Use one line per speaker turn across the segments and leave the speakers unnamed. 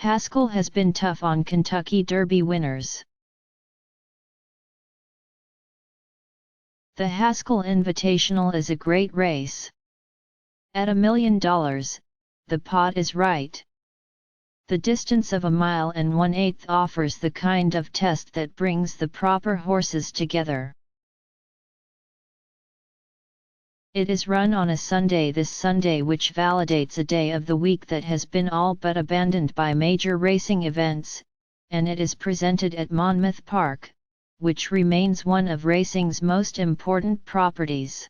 Haskell has been tough on Kentucky Derby winners. The Haskell Invitational is a great race. At $1 million, the pot is right. The distance of 1 1/8 miles offers the kind of test that brings the proper horses together. It is run on a Sunday this Sunday, which validates a day of the week that has been all but abandoned by major racing events, and it is presented at Monmouth Park, which remains one of racing's most important properties.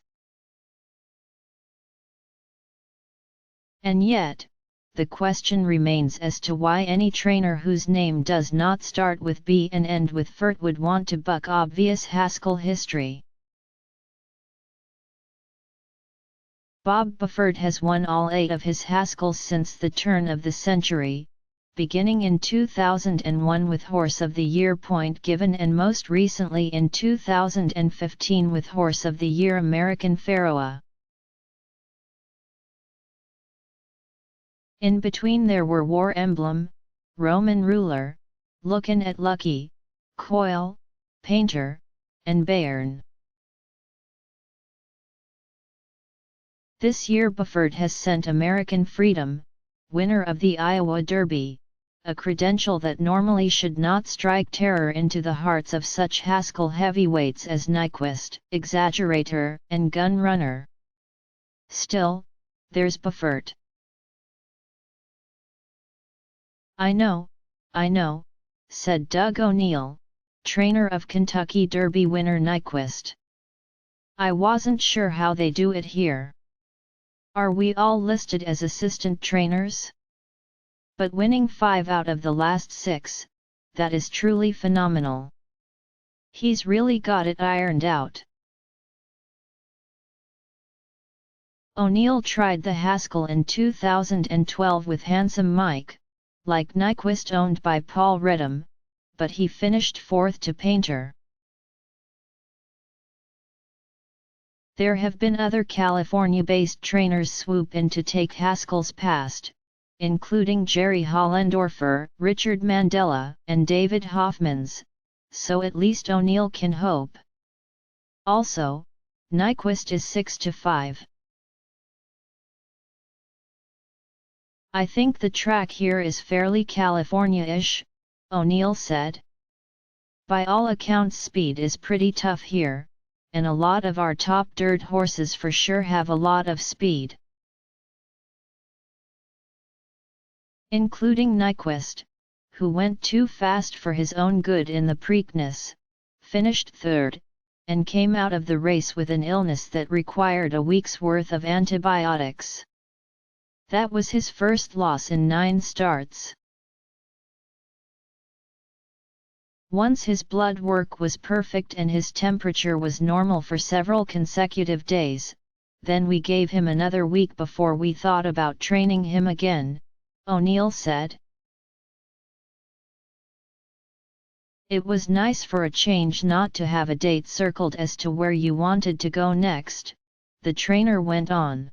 And yet, the question remains as to why any trainer whose name does not start with B and end with fert would want to buck obvious Haskell history. Bob Baffert has won all 8 of his Haskells since the turn of the century, beginning in 2001 with Horse of the Year Point Given and most recently in 2015 with Horse of the Year American Pharoah. In between there were War Emblem, Roman Ruler, Lookin At Lucky, Coil, Paynter, and Bayern. This year Baffert has sent American Freedom, winner of the Iowa Derby, a credential that normally should not strike terror into the hearts of such Haskell heavyweights as Nyquist, Exaggerator, and Gun Runner. Still, there's Baffert. I know, said Doug O'Neill, trainer of Kentucky Derby winner Nyquist. I wasn't sure how they do it here. Are we all listed as assistant trainers? But winning 5 out of the last 6, that is truly phenomenal. He's really got it ironed out. O'Neill tried the Haskell in 2012 with Handsome Mike, like Nyquist owned by Paul Reddam, but he finished 4th to Paynter. There have been other California-based trainers swoop in to take Haskell's past, including Jerry Hollendorfer, Richard Mandella, and David Hofmans, so at least O'Neill can hope. Also, Nyquist is 6-5. I think the track here is fairly California-ish, O'Neill said. By all accounts speed is pretty tough here, and a lot of our top dirt horses for sure have a lot of speed. Including Nyquist, who went too fast for his own good in the Preakness, finished 3rd, and came out of the race with an illness that required a week's worth of antibiotics. That was his first loss in 9 starts. Once his blood work was perfect and his temperature was normal for several consecutive days, then we gave him another week before we thought about training him again, O'Neill said. It was nice for a change not to have a date circled as to where you wanted to go next, the trainer went on.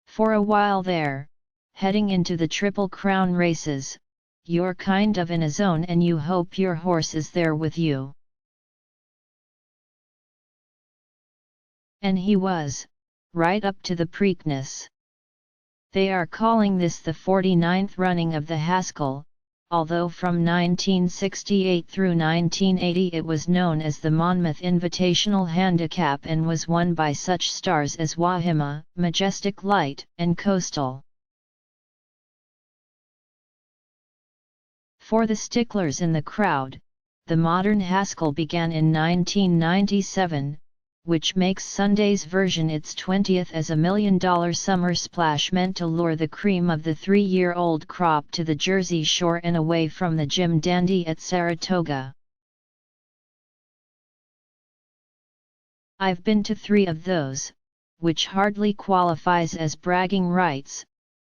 For a while there, heading into the Triple Crown races, you're kind of in a zone and you hope your horse is there with you. And he was, right up to the Preakness. They are calling this the 49th running of the Haskell, although from 1968 through 1980 it was known as the Monmouth Invitational Handicap and was won by such stars as Wahima, Majestic Light, and Coastal. For the sticklers in the crowd, the modern Haskell began in 1997, which makes Sunday's version its 20th as $1 million summer splash meant to lure the cream of the 3-year-old crop to the Jersey Shore and away from the Jim Dandy at Saratoga. I've been to 3 of those, which hardly qualifies as bragging rights,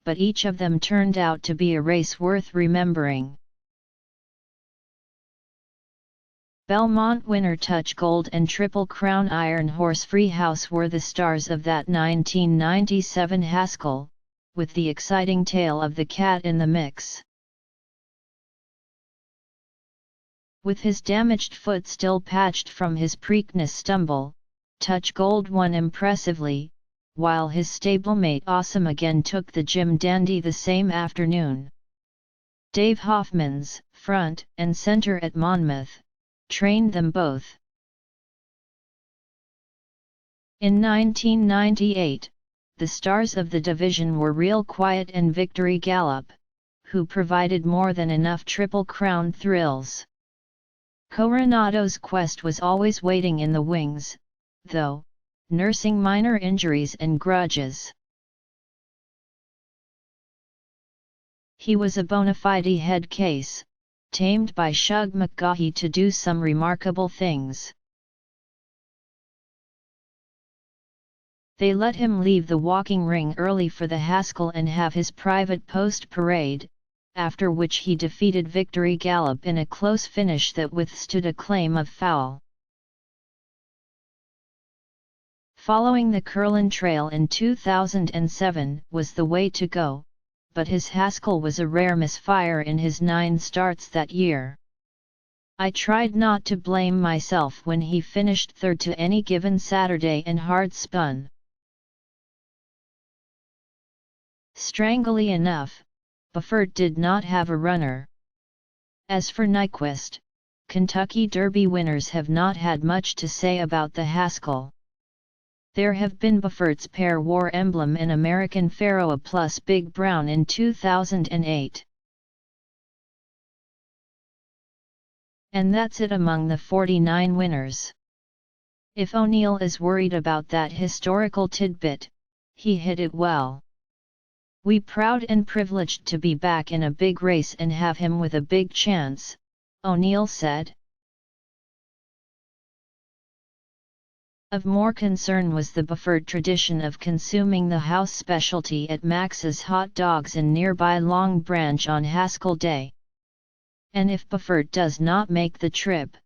but each of them turned out to be a race worth remembering. Belmont winner Touch Gold and Triple Crown Iron Horse Freehouse were the stars of that 1997 Haskell, with the exciting tale of the cat in the mix. With his damaged foot still patched from his Preakness stumble, Touch Gold won impressively, while his stablemate Awesome again took the Jim Dandy the same afternoon. Dave Hofmans, front and center at Monmouth, trained them both. In 1998, the stars of the division were Real Quiet and Victory Gallop, who provided more than enough Triple Crown thrills. Coronado's quest was always waiting in the wings, though, nursing minor injuries and grudges. He was a bona-fide head case, tamed by Shug McGaughey to do some remarkable things. They let him leave the walking ring early for the Haskell and have his private post-parade, after which he defeated Victory Gallop in a close finish that withstood a claim of foul. Following the Curlin Trail in 2007 was the way to go, but his Haskell was a rare misfire in his 9 starts that year. I tried not to blame myself when he finished third to any given Saturday and hard spun. Strangely enough, Baffert did not have a runner. As for Nyquist, Kentucky Derby winners have not had much to say about the Haskell. There have been Baffert's pair War Emblem and American Pharoah plus Big Brown in 2008. And that's it among the 49 winners. If O'Neill is worried about that historical tidbit, he hit it well. "We proud and privileged to be back in a big race and have him with a big chance," O'Neill said. Of more concern was the Baffert tradition of consuming the house specialty at Max's Hot Dogs in nearby Long Branch on Haskell Day. And if Baffert does not make the trip,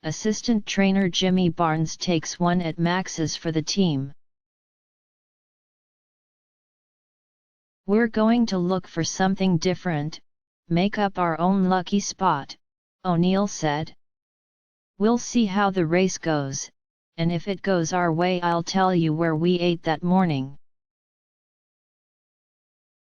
assistant trainer Jimmy Barnes takes one at Max's for the team. "We're going to look for something different, make up our own lucky spot," O'Neill said. "We'll see how the race goes, and if it goes our way I'll tell you where we ate that morning."